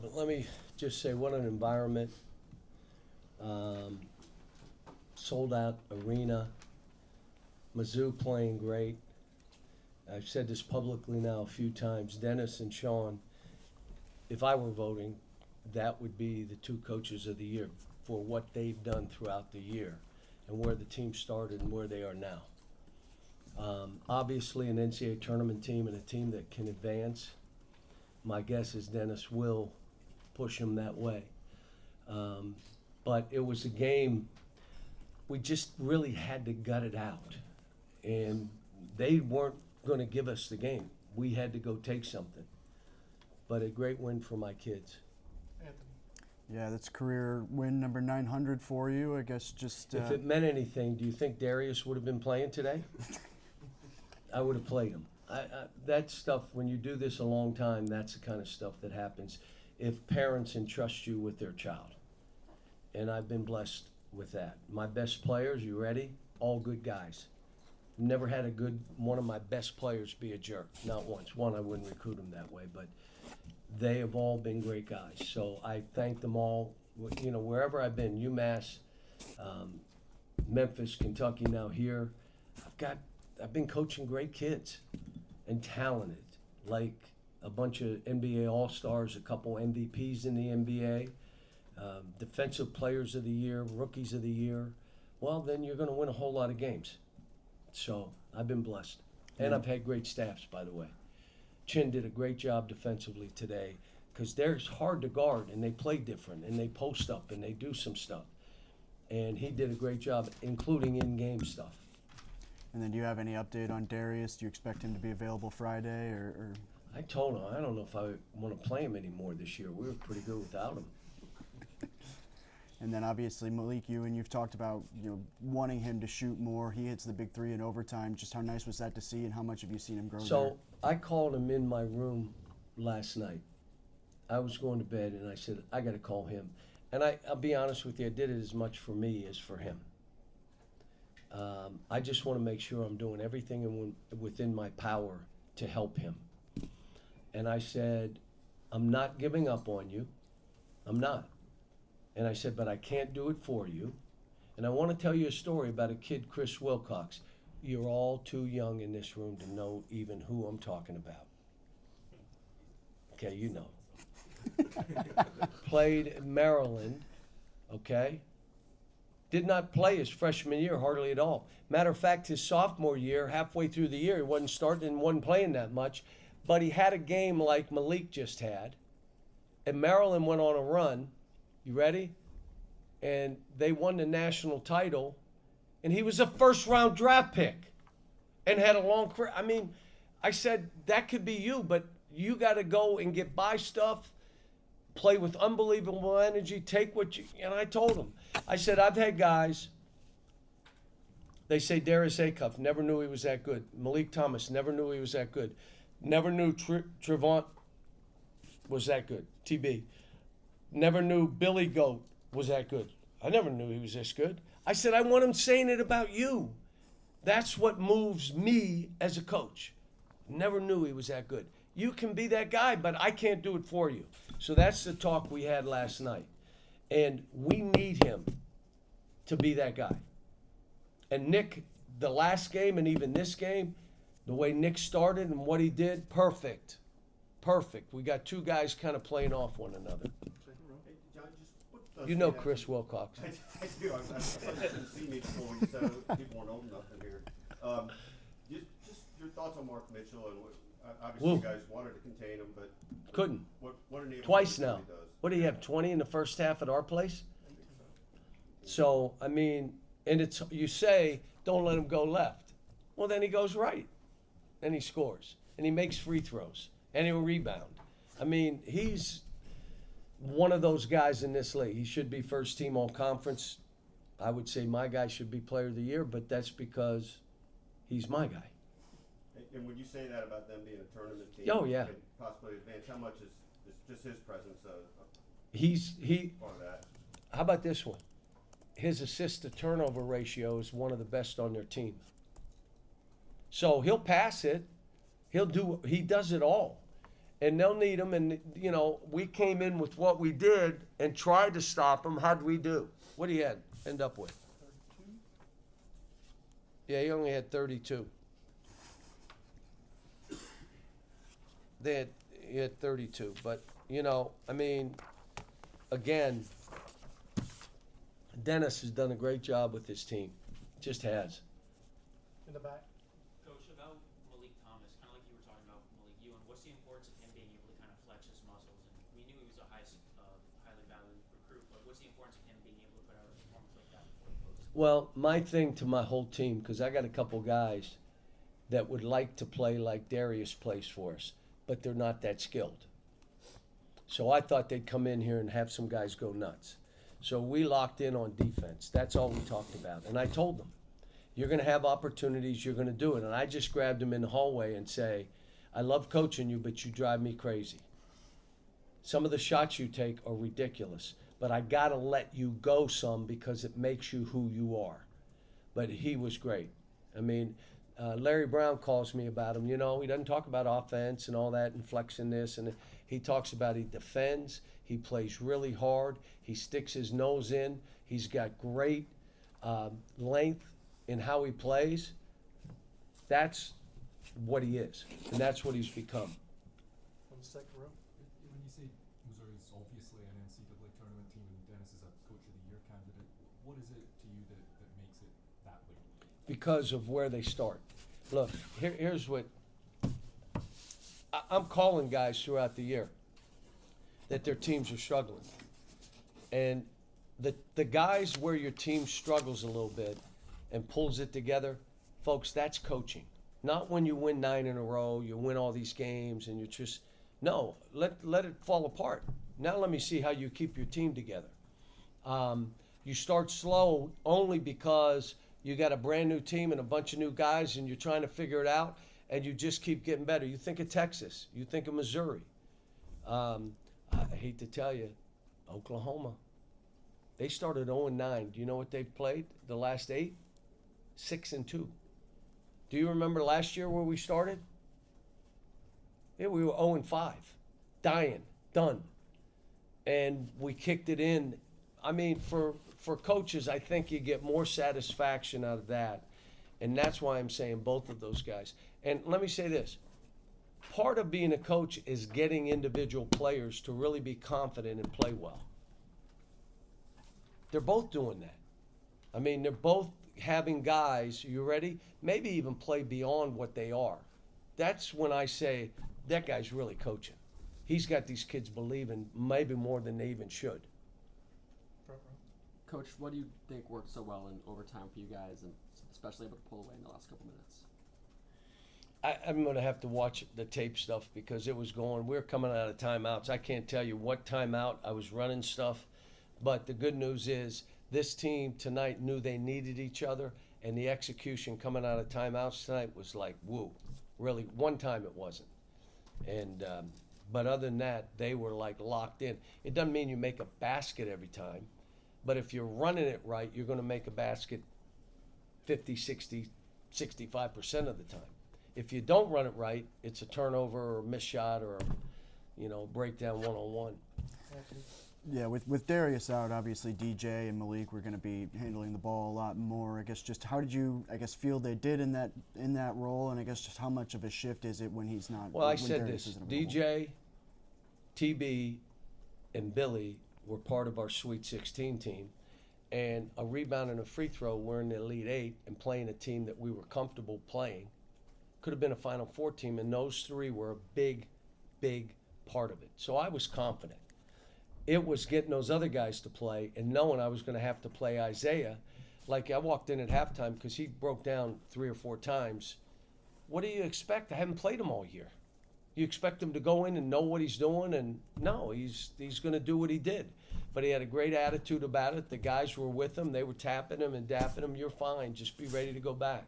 But let me just say, what an environment. Sold out arena. Mizzou playing great. I've said this publicly now a few times. Dennis and Sean, if I were voting, that would be the two coaches of the year for what they've done throughout the year and where the team started and where they are now. Obviously, an NCAA tournament team and a team that can advance. My guess is Dennis will push them that way. But it was a game, we just really had to gut it out. And they weren't going to give us the game. We had to go take something. But a great win for my kids. Yeah, that's career win number 900 for you. I guess just. If it meant anything, do you think Darius would have been playing today? I would have played him. That stuff, when you do this a long time, that's the kind of stuff that happens if parents entrust you with their child. And I've been blessed with that. My best players, you ready? All good guys. Never had one of my best players be a jerk. Not once. One, I wouldn't recruit him that way, but they have all been great guys. So I thank them all. You know, wherever I've been, UMass, Memphis, Kentucky, now here, I've been coaching great kids and talented, like a bunch of NBA All-Stars, a couple MVPs in the NBA, Defensive Players of the Year, Rookies of the Year. Well, then you're going to win a whole lot of games. So I've been blessed. And I've had great staffs, by the way. Chin did a great job defensively today because they're hard to guard and they play different and they post up and they do some stuff. And he did a great job, including in-game stuff. And then do you have any update on Darius? Do you expect him to be available Friday or? I told him I don't know if I want to play him anymore this year. We were pretty good without him. And then obviously Malik, you've talked about wanting him to shoot more. He hits the big three in overtime. Just how nice was that to see, and how much have you seen him grow? So I called him in my room last night. I was going to bed and I said I got to call him. And I'll be honest with you, I did it as much for me as for him. I just want to make sure I'm doing everything within my power to help him. And I said, I'm not giving up on you. I'm not. And I said, but I can't do it for you. And I want to tell you a story about a kid, Chris Wilcox. You're all too young in this room to know even who I'm talking about. Okay, you know. Played in Maryland, okay? Did not play his freshman year hardly at all. Matter of fact, his sophomore year, halfway through the year, he wasn't starting and wasn't playing that much. But he had a game like Malik just had. And Maryland went on a run. You ready? And they won the national title. And he was a first-round draft pick and had a long career. I mean, I said, that could be you, but you got to go and get by stuff, play with unbelievable energy, take what you – and I told him. I said, I've had guys – they say Darius Acuff, never knew he was that good. Malik Thomas, never knew he was that good. Never knew Trevant was that good, TB. Never knew Billy Goat was that good. I never knew he was this good. I said, I want him saying it about you. That's what moves me as a coach. Never knew he was that good. You can be that guy, but I can't do it for you. So that's the talk we had last night. And we need him to be that guy. And Nick, the last game and even this game, the way Nick started and what he did, perfect. Perfect. We got two guys kind of playing off one another. You know Chris Wilcox. I do. I've seen me before, so people aren't old enough in here. Just your thoughts on Mark Mitchell, and obviously you guys wanted to contain him, but couldn't. What enabled Twice him to now. do what he does? What do you have, 20 in the first half at our place? So, I mean, and it's you say, don't let him go left. Well, then he goes right. Then he scores. And he makes free throws. And he'll rebound. I mean, he's one of those guys in this league. He should be first team all conference. I would say my guy should be player of the year, but that's because he's my guy. And would you say that about them being a tournament team? Oh, yeah. And possibly advance. How much is just his presence He part of that? How about this one? His assist to turnover ratio is one of the best on their team. So he'll pass it. He does it all. And they'll need them. And, we came in with what we did and tried to stop them. How'd we do? What do you end up with? 32? Yeah, he only had 32. He had 32. But, again, Dennis has done a great job with his team. Just has. In the back. Coach, about Malik Thomas, kind of like you were talking about Malik Ewan, what's the importance of him being able to kind of flex his muscles? And we knew he was a highly valued recruit, but what's the importance of him being able to put out a performance like that before he goes? Well, my thing to my whole team, because I got a couple guys that would like to play like Darius plays for us, but they're not that skilled. So I thought they'd come in here and have some guys go nuts. So we locked in on defense. That's all we talked about. And I told them, you're going to have opportunities, you're going to do it. And I just grabbed them in the hallway and say, I love coaching you, but you drive me crazy. Some of the shots you take are ridiculous, but I got to let you go some because it makes you who you are. But he was great. I mean, Larry Brown calls me about him. He doesn't talk about offense and all that and flexing this. And he talks about he defends. He plays really hard. He sticks his nose in. He's got great length in how he plays. That's what he is, and that's what he's become. On the second row. When you say Missouri's obviously an NCAA tournament team and Dennis is a Coach of the Year candidate, what is it to you that makes it that way? Because of where they start. Look, here's what I'm calling guys throughout the year that their teams are struggling. And the guys where your team struggles a little bit and pulls it together, folks, that's coaching. Not when you win 9 in a row, you win all these games and no, let it fall apart. Now let me see how you keep your team together. You start slow only because you got a brand new team and a bunch of new guys and you're trying to figure it out and you just keep getting better. You think of Texas, you think of Missouri. I hate to tell you, Oklahoma. They started 0-9. Do you know what they've played the last 8? 6-2. Do you remember last year where we started? Yeah, we were 0-5. Dying. Done. And we kicked it in. I mean, for coaches, I think you get more satisfaction out of that. And that's why I'm saying both of those guys. And let me say this. Part of being a coach is getting individual players to really be confident and play well. They're both doing that. I mean, they're both having guys, you ready? Maybe even play beyond what they are. That's when I say that guy's really coaching. He's got these kids believing maybe more than they even should. Front row. Coach, what do you think worked so well in overtime for you guys, and especially able to pull away in the last couple minutes? I'm going to have to watch the tape stuff because it was going. We were coming out of timeouts. I can't tell you what timeout I was running stuff, but the good news is this team tonight knew they needed each other, and the execution coming out of timeouts tonight was like, woo. Really, one time it wasn't. And but other than that, they were like locked in. It doesn't mean you make a basket every time, but if you're running it right, you're going to make a basket 50, 60, 65% of the time. If you don't run it right, it's a turnover or a missed shot or breakdown one-on-one. Anthony. Yeah, with Darius out, obviously DJ and Malik were going to be handling the ball a lot more. I guess just how did you, feel they did in that role, and I guess just how much of a shift is it when he's not? Well, I when said Darius this: isn't available? DJ, TB, and Billy were part of our Sweet 16 team, and a rebound and a free throw. We're in the Elite 8 and playing a team that we were comfortable playing. Could have been a Final Four team, and those three were a big, big part of it. So I was confident. It was getting those other guys to play and knowing I was going to have to play Isaiah. Like I walked in at halftime because he broke down 3 or 4 times. What do you expect? I haven't played him all year. You expect him to go in and know what he's doing, and no, he's going to do what he did. But he had a great attitude about it. The guys were with him. They were tapping him and dapping him. You're fine. Just be ready to go back.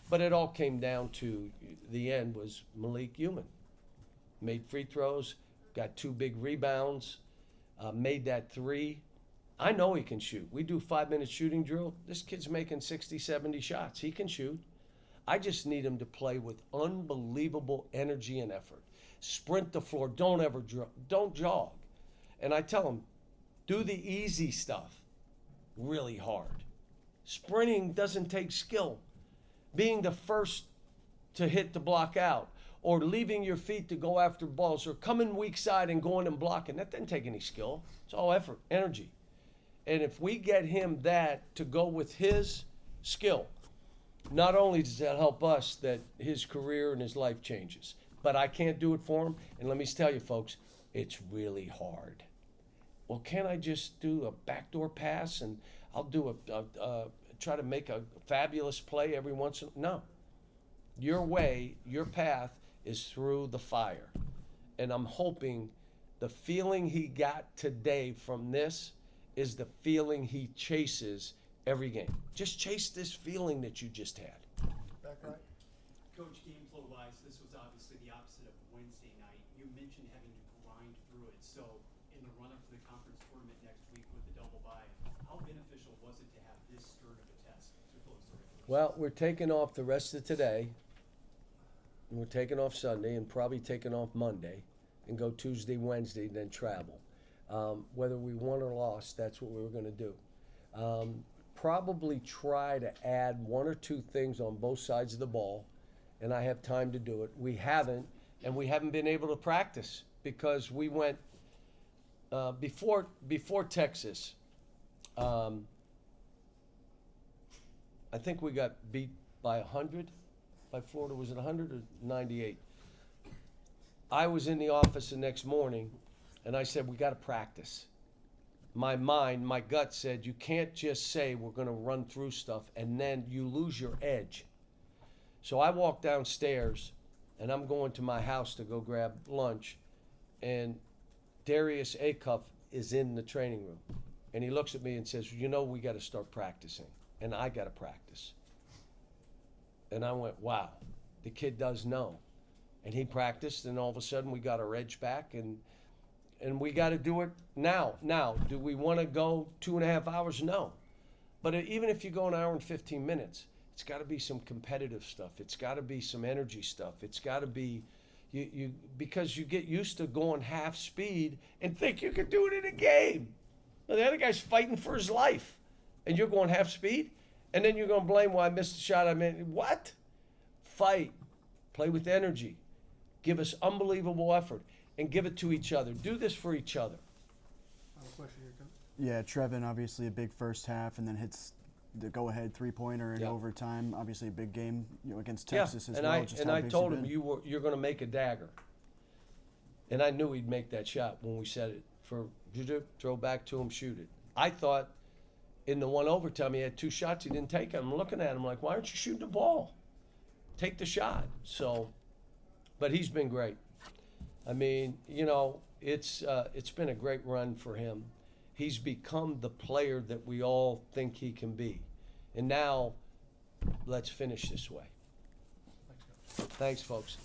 But it all came down to the end was Malik Ewan. Made free throws, got 2 big rebounds, made that 3. I know he can shoot. We do 5-minute shooting drill. This kid's making 60, 70 shots. He can shoot. I just need him to play with unbelievable energy and effort. sprint the floor. Don't ever don't jog. And I tell them, do the easy stuff really hard. Sprinting doesn't take skill. Being the first to hit the block out, or leaving your feet to go after balls, or coming weak side and going and blocking, that doesn't take any skill. It's all effort, energy. And if we get him that to go with his skill, not only does that help us that his career and his life changes, but I can't do it for him. And let me tell you, folks, it's really hard. Well, can't I just do a backdoor pass and I'll do try to make a fabulous play every once in a while? No. Your way, your path is through the fire. And I'm hoping the feeling he got today from this is the feeling he chases every game. Just chase this feeling that you just had. Back right. Coach, game flow wise, this was obviously the opposite of Wednesday night. You mentioned having to grind through it. So in the run up to the conference tournament next week with the double bye, how beneficial was it to have this stern of a test to close the regular season? Well, we're taking off the rest of today. And we're taking off Sunday and probably taking off Monday and go Tuesday, Wednesday, and then travel. Whether we won or lost, that's what we were going to do. Probably try to add one or two things on both sides of the ball, and I have time to do it. We haven't, and we haven't been able to practice because we went before Texas. I think we got beat by 100 by Florida. Was it 100 or 98? I was in the office the next morning, and I said, we got to practice. My gut said, you can't just say we're going to run through stuff and then you lose your edge. So I walked downstairs, and I'm going to my house to go grab lunch, and Darius Acuff is in the training room. And he looks at me and says, we got to start practicing, and I got to practice. And I went, wow, the kid does know. And he practiced, and all of a sudden we got our edge back, and we got to do it now. Now, do we want to go 2.5 hours? No. But even if you go an hour and 15 minutes, it's got to be some competitive stuff. It's got to be some energy stuff. It's got to be, because you get used to going half speed and think you can do it in a game. Now, the other guy's fighting for his life, and you're going half speed, and then you're going to blame why I missed the shot. What? Fight. Play with energy. Give us unbelievable effort. And give it to each other. Do this for each other. Final question here, Coach. Yeah, Trevin, obviously a big first half, and then hits the go-ahead three-pointer in overtime. Obviously a big game, against Texas as well. I told him you're going to make a dagger, and I knew he'd make that shot when we said it. For throw back to him, shoot it. I thought in the one overtime he had 2 shots, he didn't take them. I'm looking at him like, why aren't you shooting the ball? Take the shot. So, but he's been great. I mean, it's been a great run for him. He's become the player that we all think he can be. And now, let's finish this way. Thanks, Coach. Thanks, folks.